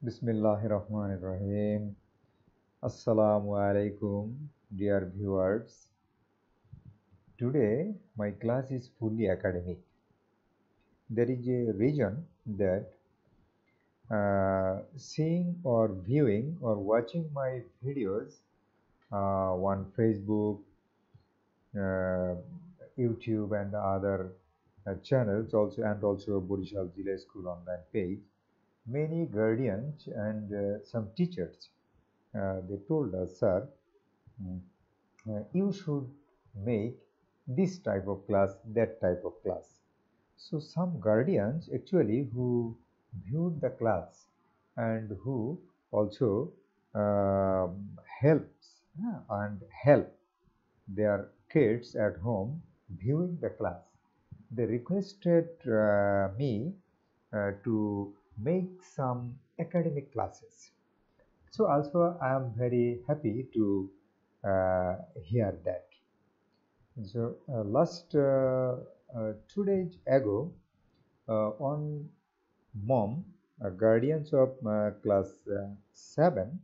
Bismillahirrahmanirrahim. Assalamu alaikum, dear viewers. Today, my class is fully academic. There is a reason that seeing or viewing or watching my videos on Facebook, uh, YouTube, and other channels, also Borishal Zile School online page. Many guardians and some teachers they told us, sir, mm, you should make this type of class, that type of class. So some guardians actually who viewed the class and who also helps and help their kids at home viewing the class. They requested me to make some academic classes. So also I am very happy to hear that. So last 2 days ago, on mom, guardians of class 7,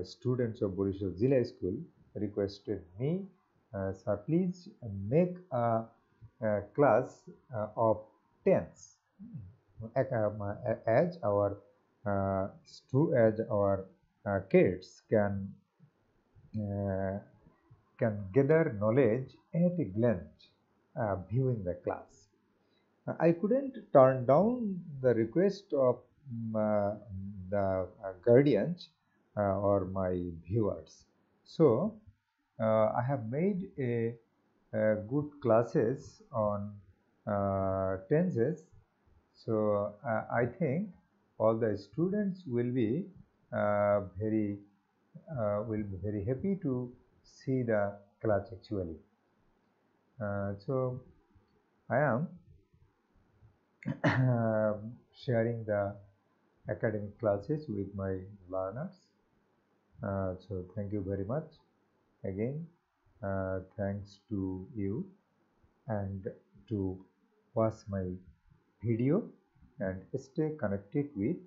students of Borishal Zilla School requested me, sir, please make a class of tens as our as our kids uh, can gather knowledge at a glance viewing the class. I couldn't turn down the request of the guardians or my viewers. So I have made a good classes on tenses. So I think all the students will be very happy to see the class actually. So I am sharing the academic classes with my learners. So thank you very much again. Thanks to you and to watch my video and stay connected with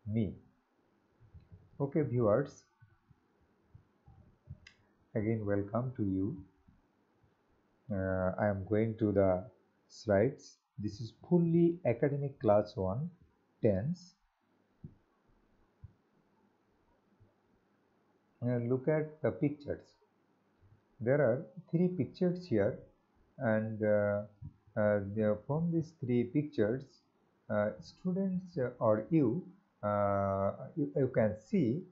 me. Okay, viewers, again welcome to you. I am going to the slides. This is fully academic class 1 tense. Look at the pictures. There are 3 pictures here, and from these 3 pictures, students or you can see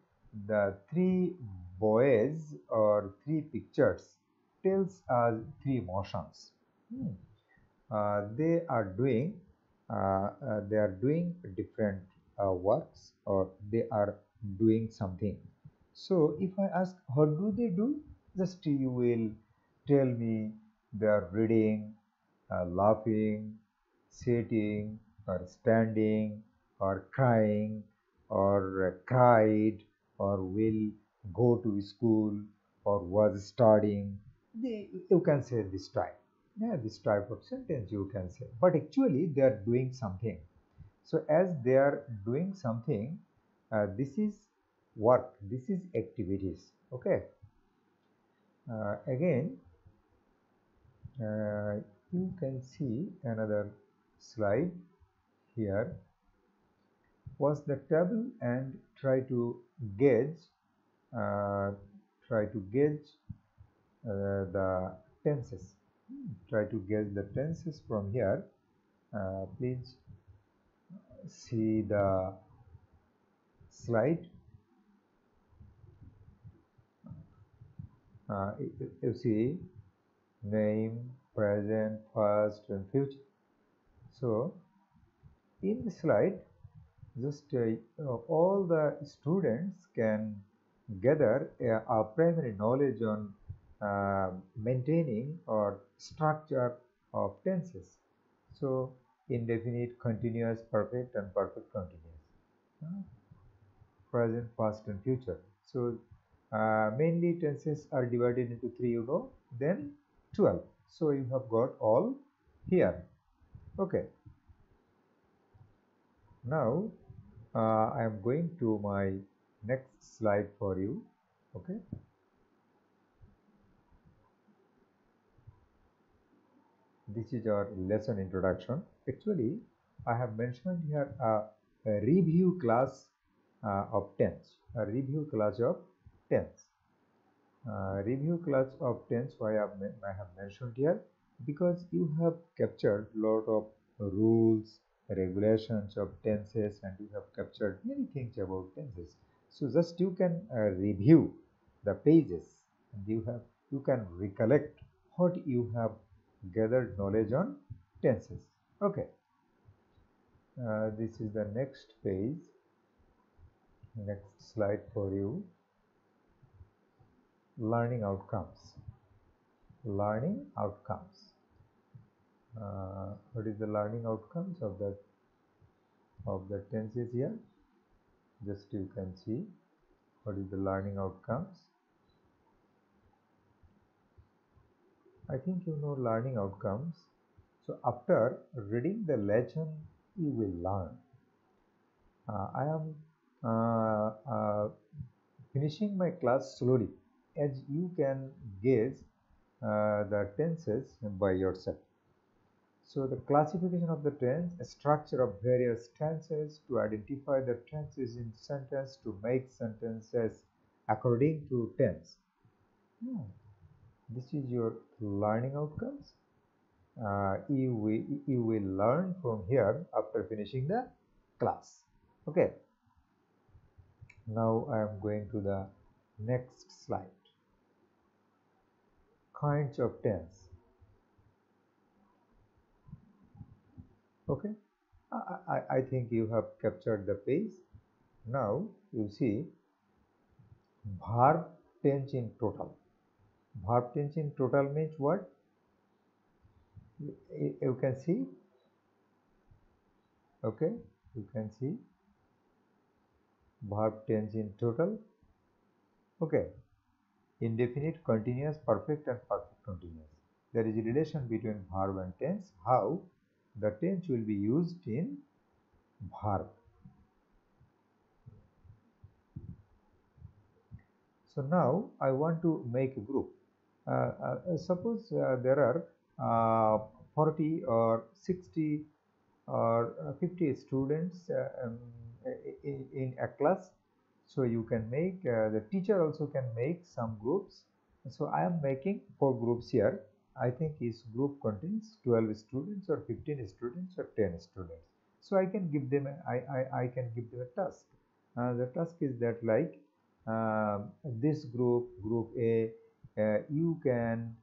the 3 boys or 3 pictures tells us 3 motions. They are doing different works, or they are doing something. So if I ask what do they do, just you will tell me they are reading, laughing, sitting, or standing, or crying, or cried, or will go to school, or was studying. You can say this type. Yeah, this type of sentence you can say. But actually, they are doing something. So as they are doing something, this is work. This is activities. Okay. Again, uh, you can see another slide here. Was the table and gauge uh, try to gauge the tenses. Try to gauge the tenses from here. Please see the slide. You see name, present, past, and future. So in the slide, just all the students can gather a primary knowledge on maintaining or structure of tenses. So indefinite, continuous, perfect, and perfect continuous. Uh, Present, past, and future. So mainly tenses are divided into 3, then 12. So you have got all here. Okay. Now I am going to my next slide for you. Okay. This is our lesson introduction. Actually, I have mentioned here a review class of tense. A review class of tense. Review class of tense why I have mentioned here, because you have captured lot of rules, regulations of tenses, and you have captured many things about tenses. So just you can review the pages, and you can recollect what you have gathered knowledge on tenses. Okay, this is the next page, next slide for you. Learning outcomes. Learning outcomes. What is the learning outcomes of the tenses here? Just you can see what is the learning outcomes. I think you know learning outcomes. So after reading the lesson, you will learn. I am finishing my class slowly, as you can guess the tenses by yourself. So the classification of the tense, a structure of various tenses to identify the tenses in sentence to make sentences according to tense. Hmm. This is your learning outcomes. You will learn from here after finishing the class. Okay. Now I am going to the next slide. Kinds of tense. Okay. I think you have captured the page. Now you see verb tense in total. Verb tense in total means what? You can see. Okay, you can see verb tense in total. Okay, indefinite, continuous, perfect, and perfect continuous. There is a relation between verb and tense. How the tense will be used in verb. So now I want to make a group. Suppose there are 40 or 60 or 50 students in a class. So you can make, the teacher also can make some groups. So I am making 4 groups here. I think each group contains 12 students or 15 students or 10 students. So I can give them I can give them a task. The task is that, like, this group A, you can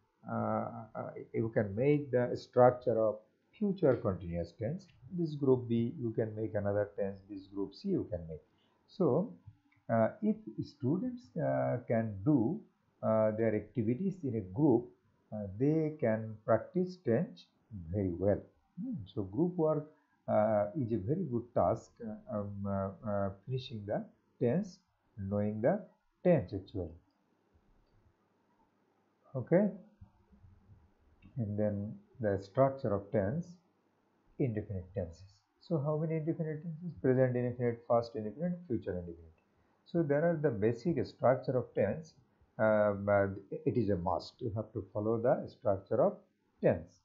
make the structure of future continuous tense. This group B, you can make another tense. This group C, you can make. So if students can do their activities in a group, they can practice tense very well. So group work is a very good task, finishing the tense, knowing the tense actually. Okay, and then the structure of tense, indefinite tenses. So how many indefinite tenses? Present indefinite, past indefinite, future indefinite. So there are the basic structure of tense. But it is a must. You have to follow the structure of tense.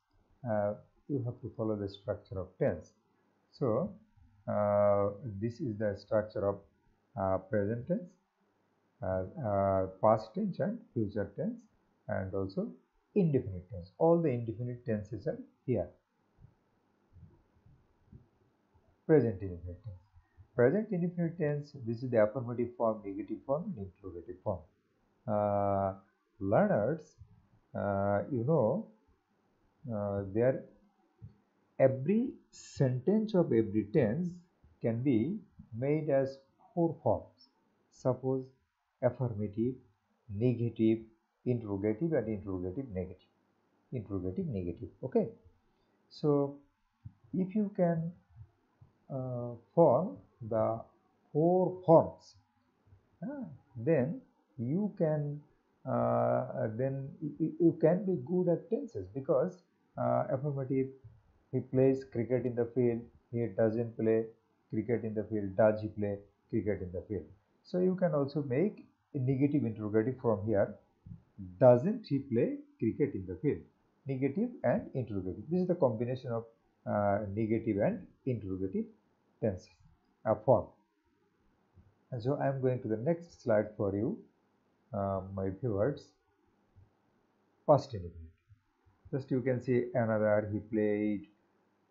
You have to follow the structure of tense. So this is the structure of present tense, past tense, and future tense, and also indefinite tense. All the indefinite tenses are here. Present indefinite tense. Present indefinite tense, this is the affirmative form, negative form, and interrogative form. Learners, you know, there every sentence of every tense can be made as 4 forms. Suppose affirmative, negative, interrogative, and interrogative negative. Interrogative negative. Okay. So if you can form the 4 forms, then you can you can be good at tenses, because affirmative, he plays cricket in the field, he doesn't play. cricket in the field? Does he play cricket in the field? So you can also make a negative interrogative from here. Doesn't he play cricket in the field? Negative and interrogative. This is the combination of negative and interrogative tense form. And so I am going to the next slide for you, my viewers. Past indefinite. Just you can see another, he played,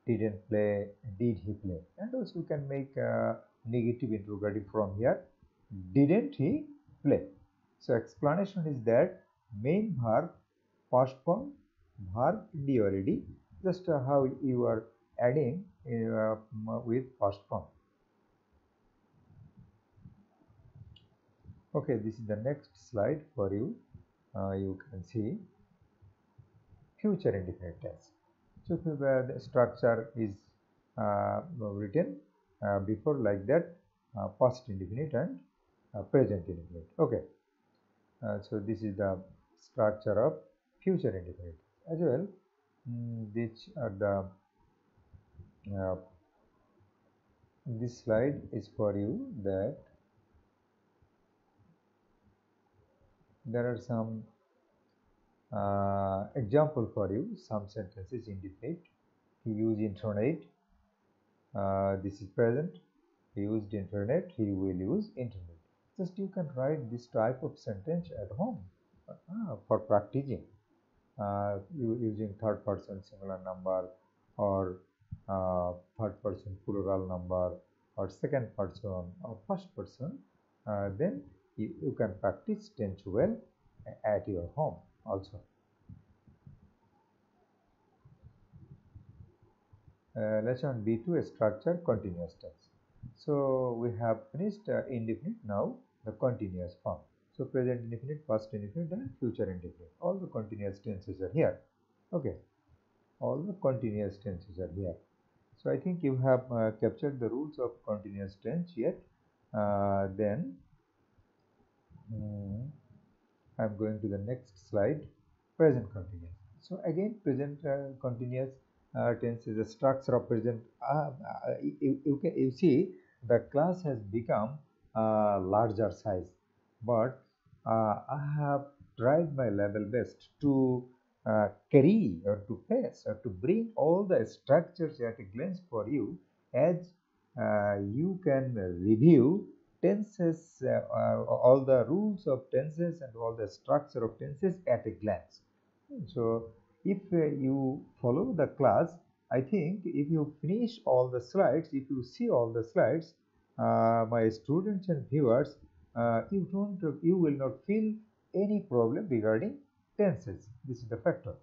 didn't play, did he play, and also you can make a negative interrogative from here. Didn't he play? So explanation is that main verb, past form, verb ed already, just how you are adding with past form. Okay, this is the next slide for you. You can see future indefinite tense. So the structure is written before like that, past indefinite and present indefinite. Okay, so this is the structure of future indefinite as well. These are the this slide is for you that there are some example for you. Some sentences indefinite. He used internet. This is present. He used internet. He will use internet. Just you can write this type of sentence at home for practicing. Using third person singular number or third person plural number or second person or first person, then you can practice tense well at your home also. Lesson B2, structure continuous tense. So we have finished indefinite. Now the continuous form. So present indefinite, past indefinite and future indefinite. All the continuous tenses are here. Okay. All the continuous tenses are here. So I think you have captured the rules of continuous tense yet. Then I'm going to the next slide, present continuous. So again, present continuous tense is a structure of present. You see the class has become larger size, but I have tried my level best to carry or to pass or to bring all the structures at a glance for you, as you can review tenses, all the rules of tenses and all the structure of tenses at a glance. So if you follow the class, I think if you finish all the slides, if you see all the slides, my students and viewers, you will not feel any problem regarding tenses. This is the factor.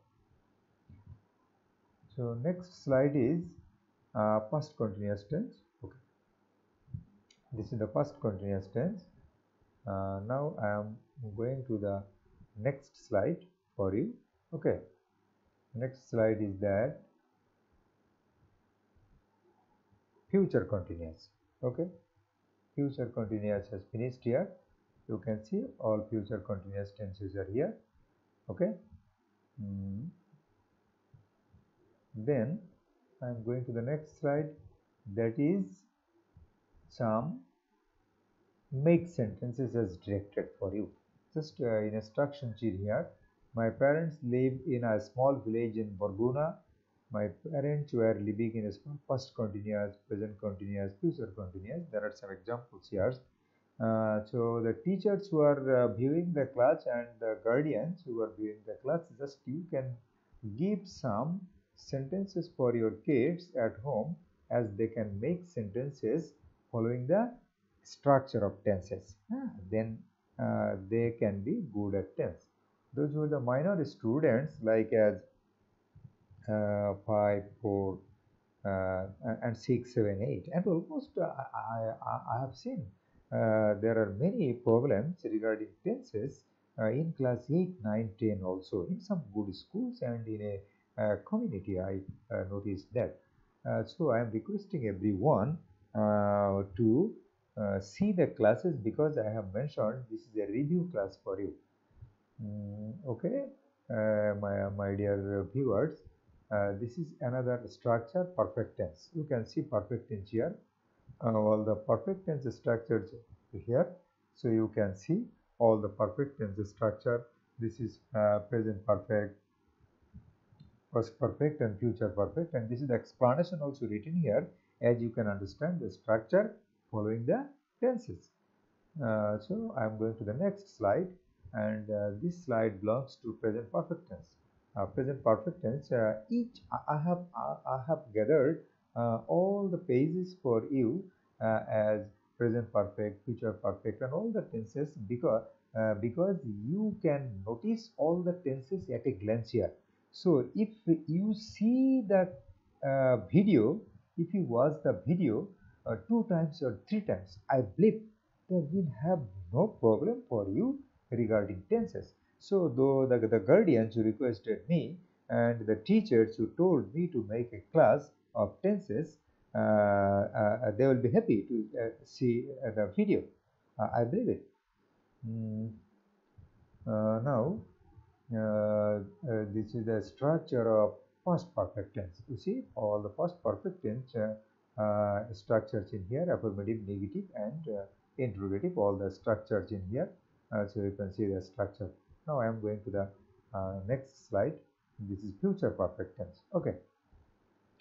So next slide is past continuous tense. Okay. This is the past continuous tense. Now I am going to the next slide for you. Okay, next slide is that future continuous. Okay, future continuous has finished here. You can see all future continuous tenses are here. Okay, then I am going to the next slide, that is some make sentences as directed for you. Just in instruction sheet here. My parents live in a small village in Borguna. My parents were living in a small past continuous, present continuous, future continuous. There are some examples here. So the teachers who are viewing the class and the guardians who are viewing the class, just you can give some sentences for your kids at home, as they can make sentences following the structure of tenses. Then they can be good at tense. Those who are the minor students, like as 5, 4, and 6, 7, 8, and almost I have seen there are many problems regarding tenses in class 8, 9, 10 also in some good schools and in a community. I noticed that. So I am requesting everyone to see the classes, because I have mentioned this is a review class for you. Okay, my dear viewers, this is another structure, perfect tense. You can see perfect tense here. all the perfect tense structures here. So you can see all the perfect tense structure. This is present perfect, past perfect, and future perfect. And this is the explanation also written here, as you can understand the structure following the tenses. So I'm going to the next slide, and this slide belongs to present perfect tense. Present perfect tense. I have gathered all the pages for you as present perfect, future perfect, and all the tenses because you can notice all the tenses at a glance here. So if you see the video, if you watch the video two times or three times, I believe there will have no problem for you regarding tenses. So though the guardians who requested me and the teachers who told me to make a class of tenses, they will be happy to see the video. I believe it. Mm, Now, this is the structure of past perfect tense. You see all the past perfect tense structures in here, affirmative, negative, and interrogative, all the structures in here. So you can see the structure. Now I am going to the next slide. This is future perfect tense. Okay.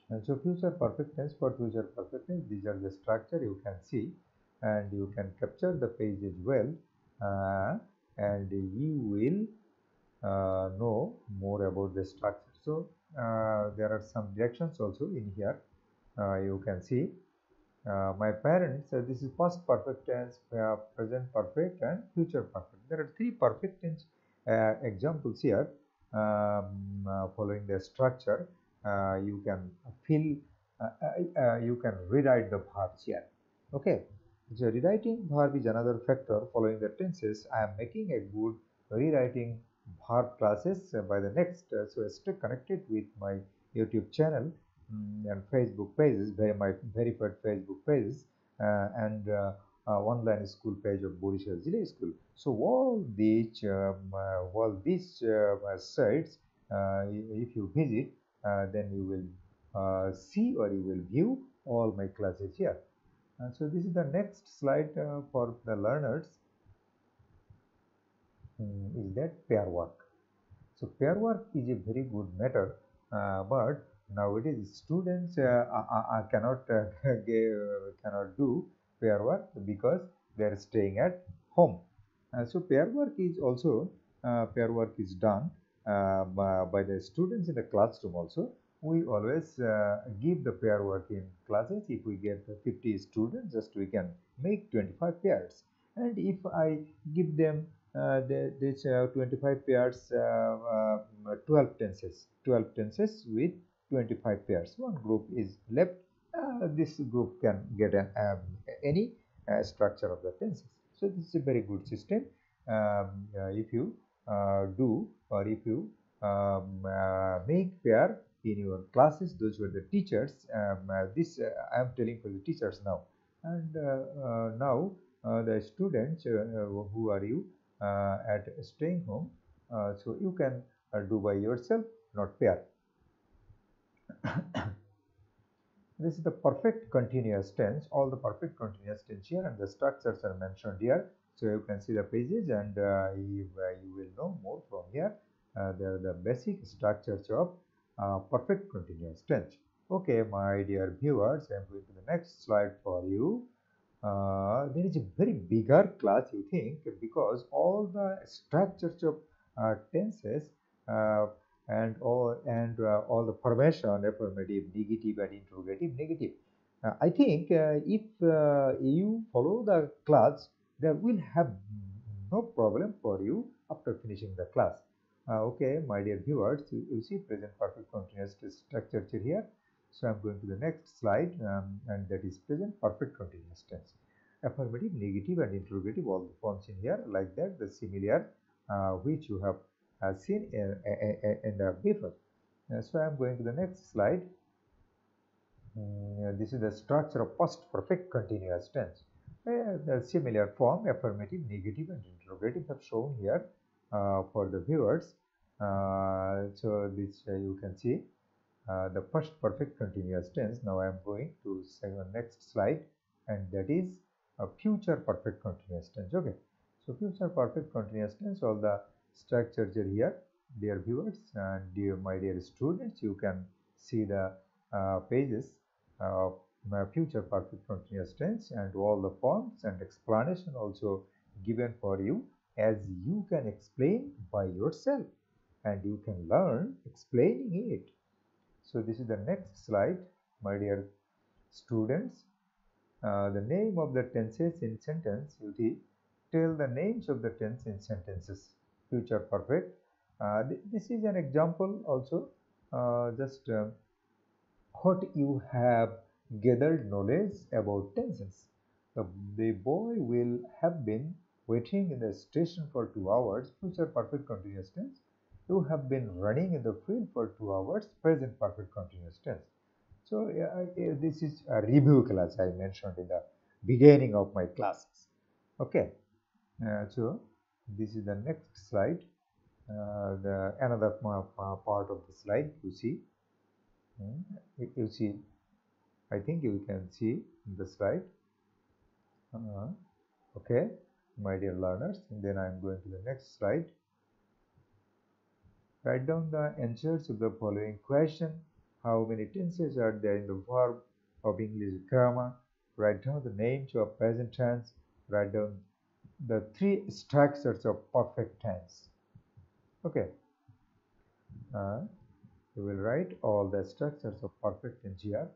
And so future perfect tense, for future perfect tense, these are the structure you can see, and you can capture the page as well, and you will know more about the structure. So there are some directions also in here. You can see my parents. This is past perfect tense, present perfect, and future perfect. There are three perfect tense examples here. Following the structure, you can fill. You can rewrite the verbs here. Okay. So rewriting verb is another factor following the tenses. I am making a good rewriting verb classes by the next. So stay connected with my YouTube channel and Facebook pages, my verified Facebook pages, and online school page of Borishal Zile School. So all these sites, if you visit, then you will see or you will view all my classes here. So this is the next slide for the learners. Is that pair work? So pair work is a very good matter, but nowadays students cannot do pair work because they are staying at home. So pair work is done by the students in the classroom also. We always give the pair work in classes. If we get 50 students, just we can make 25 pairs. And if I give them this 25 pairs, 12 tenses, 12 tenses with 25 pairs. One group is left. This group can get any structure of the tenses. So this is a very good system. If you do, or if you make pair in your classes, those were the teachers. This I am telling for the teachers now. And now the students who are you at staying home, so you can do by yourself, not pair. This is the perfect continuous tense. All the perfect continuous tense here, and the structures are mentioned here. So you can see the pages, and you will know more from here. There are the basic structures of perfect continuous tense. Okay, my dear viewers, I am going to the next slide for you. There is a very bigger class, you think, because all the structures of tenses uh, and all the formation, affirmative, negative, and interrogative, negative. I think if you follow the class, there will have no problem for you after finishing the class. Okay, my dear viewers, you see present perfect continuous structure here. So I'm going to the next slide, and that is present perfect continuous tense. Affirmative, negative, and interrogative, all the forms in here like that, the similar which you have seen in the before. So I'm going to the next slide. This is the structure of past perfect continuous tense. The similar form, affirmative, negative, and interrogative, have shown here for the viewers. So this you can see the first perfect continuous tense. Now I am going to next slide, and that is a future perfect continuous tense. Okay, so future perfect continuous tense, all the structures are here, dear viewers and my dear students. You can see the pages of future perfect continuous tense and all the forms and explanation also given for you, as you can explain by yourself and you can learn explaining it. So this is the next slide, my dear students. The name of the tenses in sentence, you tell the names of the tense in sentences. Future perfect. This is an example also. Just what you have gathered knowledge about tenses. The boy will have been waiting in the station for 2 hours. Future perfect continuous tense. You have been running in the field for 2 hours. Present perfect continuous tense. So this is a review class I mentioned in the beginning of my classes. Okay, so this is the next slide. The another part of the slide you see. You see, I think you can see the slide. Okay, my dear learners. And then I am going to the next slide. Write down the answers of the following question. How many tenses are there in the verb of English grammar? Write down the names of present tense. Write down the 3 structures of perfect tense. Okay. You will write all the structures of perfect tense here.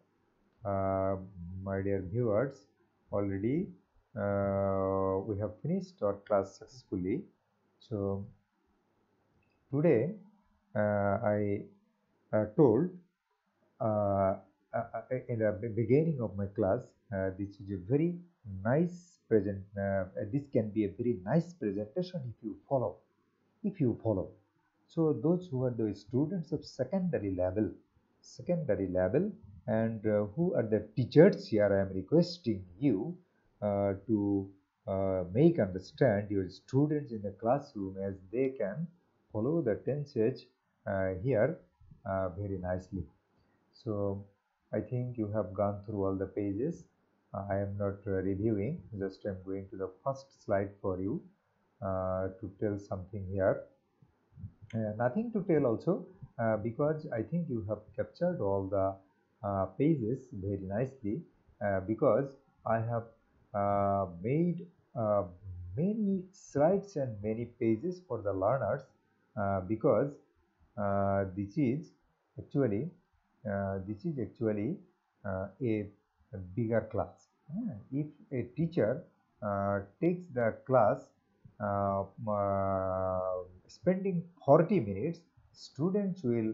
My dear viewers, already we have finished our class successfully. So today I told in the beginning of my class, this is a very nice this can be a very nice presentation if you follow. So those who are the students of secondary level, and who are the teachers here, I am requesting you to make understand your students in the classroom, as they can follow the tenses here very nicely. So I think you have gone through all the pages. I am not reviewing, just I am going to the first slide for you to tell something here. Nothing to tell also, because I think you have captured all the pages very nicely, because I have made many slides and many pages for the learners, because this is actually a bigger class. If a teacher takes the class spending 40 minutes, students will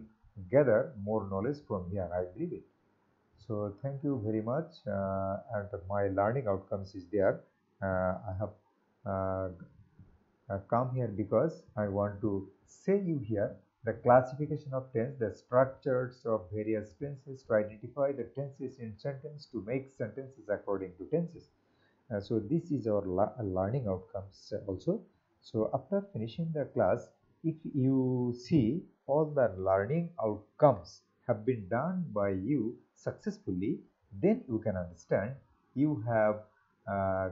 gather more knowledge from here, I believe it. So thank you very much, and my learning outcomes is there. I have come here because I want to say you here the classification of tense, the structures of various tenses, to identify the tenses in sentence, to make sentences according to tenses. So this is our learning outcomes also. So after finishing the class, if you see all the learning outcomes have been done by you successfully, then you can understand you have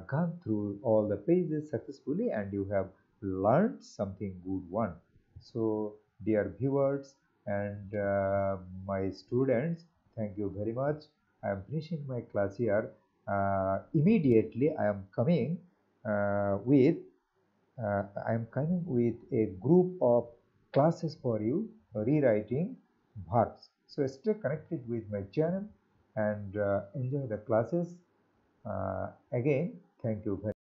gone through all the pages successfully and you have learned something good one. So dear viewers and my students, thank you very much. I am finishing my class here. Immediately I am coming with a group of classes for you, rewriting verbs. So stay connected with my channel and enjoy the classes. Again, thank you very much.